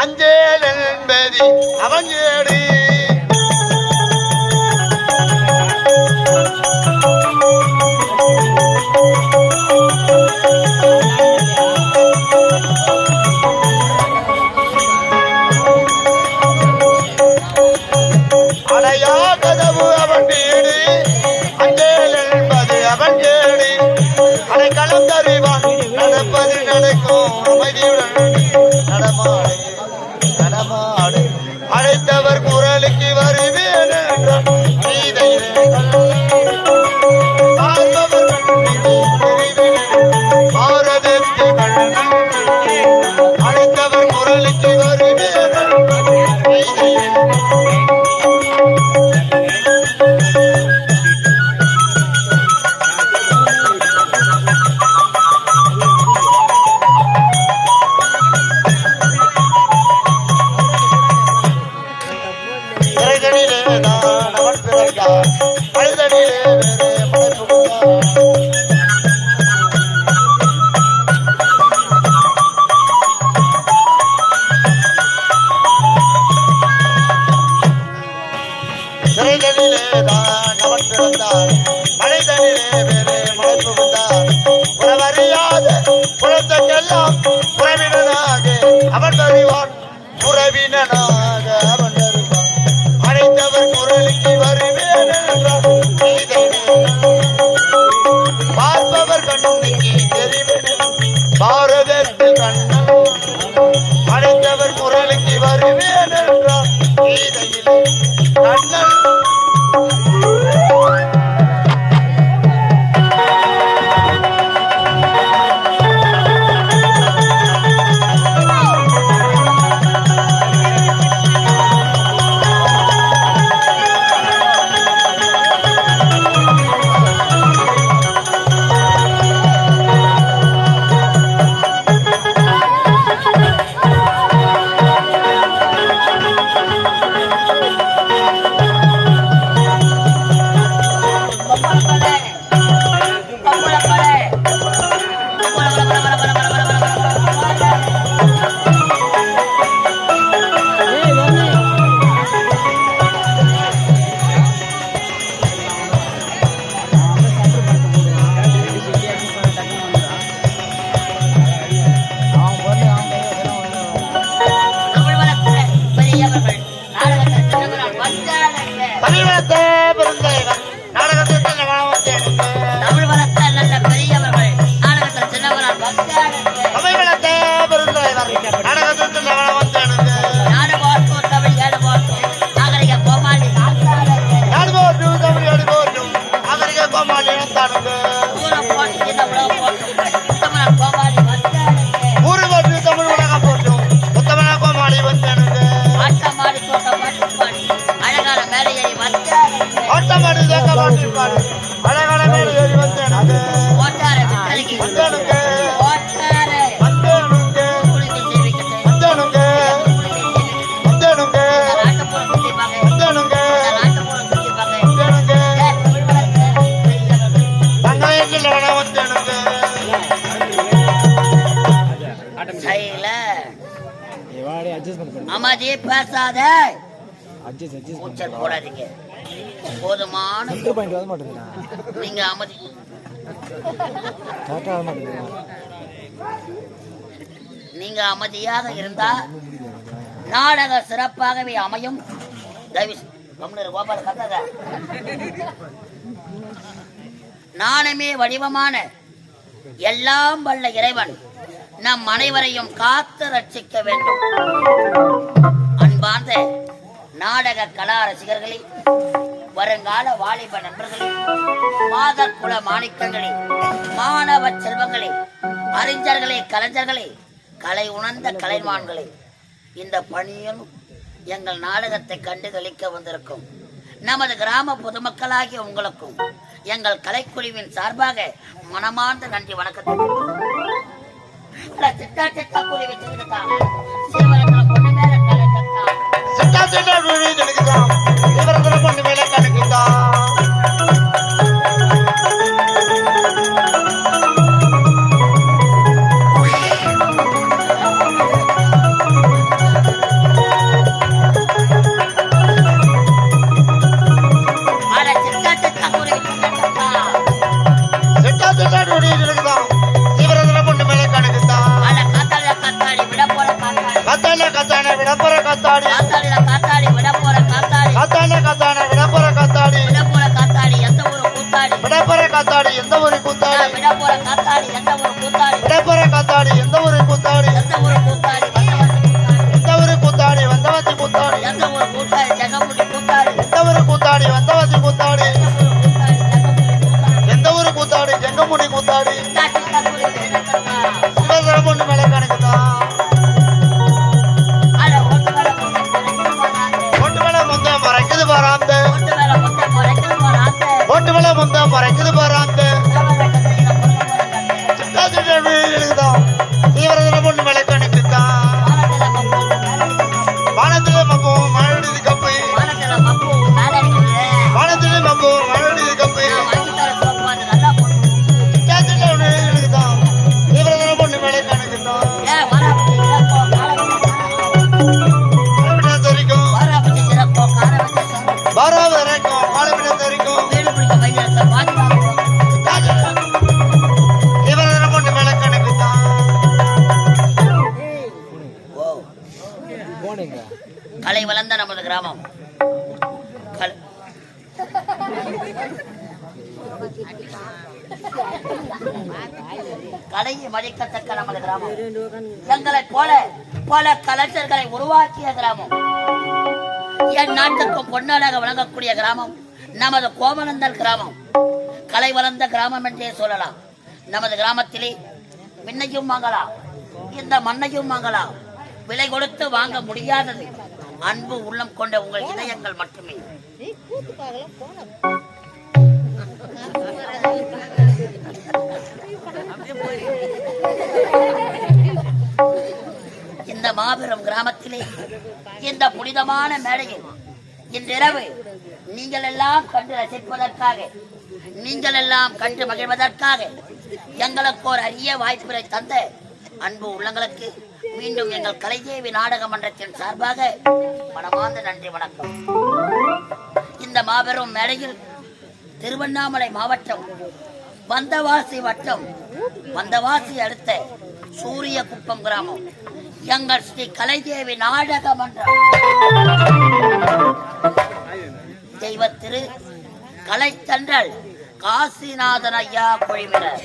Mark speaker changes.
Speaker 1: அஞ்சேல் என்பது அவஞ்சேடு அடையா கதவு அவன் வீடு அஞ்சேல் என்பது அவஞ்சேடு அடைக்கலம் தருவான் நடப்பது நடக்கும் அமைதியுடன் நடமாடு நடமாடு அழைத்தவர் குரலுக்கு வருவேன் என்றான் நீதையிலே பாரதத்து அழைத்தவர் குரலுக்கு வருவேன்
Speaker 2: அம்மாஜி பேசாத போடாதீங்க போதுமான நீங்க அம்மாஜி நீங்க அமைதியாக இருந்தா நாடக சிறப்பாகவே அமையும். நானுமே வடிவமான எல்லாம் வல்ல இறைவன் நம் அனைவரையும் காத்து ரட்சிக்க வேண்டும். அன்பார்ந்த நாடக கலா ரசிகர்களே, வருங்கால வாலிப நண்பர்களே, மாதர் குல மாணிக்கங்களே, மாணவ செல்வங்களே, அறிஞர்களே, கலைஞர்களே, கலை உணர்ந்த கலைமான்களே, இந்த பணியும் எங்கள் நாடகத்தை கண்டு கழிக்க வந்திருக்கும் நமது கிராம பொதுமக்களாகிய உங்களுக்கும் எங்கள் கலைக்குழுவின் சார்பாக மனமார்ந்த நன்றி வணக்கத்தை பொண்ணு மேல கணக்குதான்
Speaker 1: விடப்புற காத்தாடி
Speaker 2: காத்தாடில காத்தாடி விடப்போற காத்தாடி
Speaker 1: காத்தான விடப்புற காத்தாடி
Speaker 2: விடப்போற காத்தாடி எந்த ஒரு கூத்தாடி
Speaker 1: விடப்புற காத்தாடி எந்த ஒரு கூத்தாடி
Speaker 2: விடப்போற காத்தாடி எந்த ஒரு கூத்தாடி
Speaker 1: விடப்புற காத்தாடி எந்த ஒரு கூத்தாடி
Speaker 2: எந்த ஒரு கூத்தாடி
Speaker 1: எந்த ஒரு கூத்தாடி வந்தவத்தி கூத்தாடி
Speaker 2: எந்த ஒரு கூத்தாடி ஜெகமுடி கூத்தாடி
Speaker 1: எந்த ஒரு கூத்தாடி வந்தவத்தி கூத்தாடி எந்த ஒரு கூத்தாடி ஜெங்கமுடி கூத்தாடி சிவசரம் ஒண்ணு மேல கணக்குதான் ஒட்டு மேல முந்த மறைக்குது பாராந்த ஒட்டு மேல முந்த மறைக்குது பாராந்த சிட்டாச்சுதான் சிவசரம் ஒண்ணு மேல கணக்குதான் வானத்துல மப்பம் மழை கப்பை வானத்துல மப்பம் மழை கப்பை சிட்டாச்சுதான் சிவசரம் ஒண்ணு மேல கணக்குதான் பாராவ வரைக்கும் காலப்பிடம் தெரிக்கும் சிவசரம் ஒண்ணு மேல கணக்குதான்
Speaker 2: கலை வளர்ந்த நமது கிராமம் கலையை மதிக்கத்தக்க நமது கிராமம் எங்களை போல பல கலைஞர்களை உருவாக்கிய கிராமம் என் நாட்டுக்கும் பொன்னாளாக வழங்கக்கூடிய கிராமம் நமது கோமநந்தல் கிராமம் கலை வளர்ந்த கிராமம் என்றே சொல்லலாம் நமது கிராமத்திலே விண்ணையும் வாங்கலாம் இந்த மண்ணையும் வாங்கலாம் விலை கொடுத்து வாங்க முடியாதது அன்பு உள்ளம் கொண்ட உங்கள் இதயங்கள் மட்டுமே இந்த மாபெரும் கிராமத்திலே இந்த புனிதமான மேடையில் இன்றிரவு நீங்கள் எல்லாம் கண்டு ரசிப்பதற்காக நீங்கள் எல்லாம் கண்டு மகிழ்வதற்காக எங்களுக்கு ஒரு அரிய வாய்ப்பினை தந்த அன்பு உள்ளங்களுக்கு மீண்டும் எங்கள் கலைதேவி நாடக மன்றத்தின் சார்பாக மனமார்ந்த நன்றி வணக்கம். இந்த மாபெரும் மேடையில் திருவண்ணாமலை மாவட்டம் வந்தவாசி வட்டம் வந்தவாசி அடுத்த சூரியகுப்பம் கிராமம் எங்கள் ஸ்ரீ கலைதேவி நாடக மன்றம் தெய்வ திரு கலைத்தன்றல் காசிநாதன் ஐயா குழுவினர்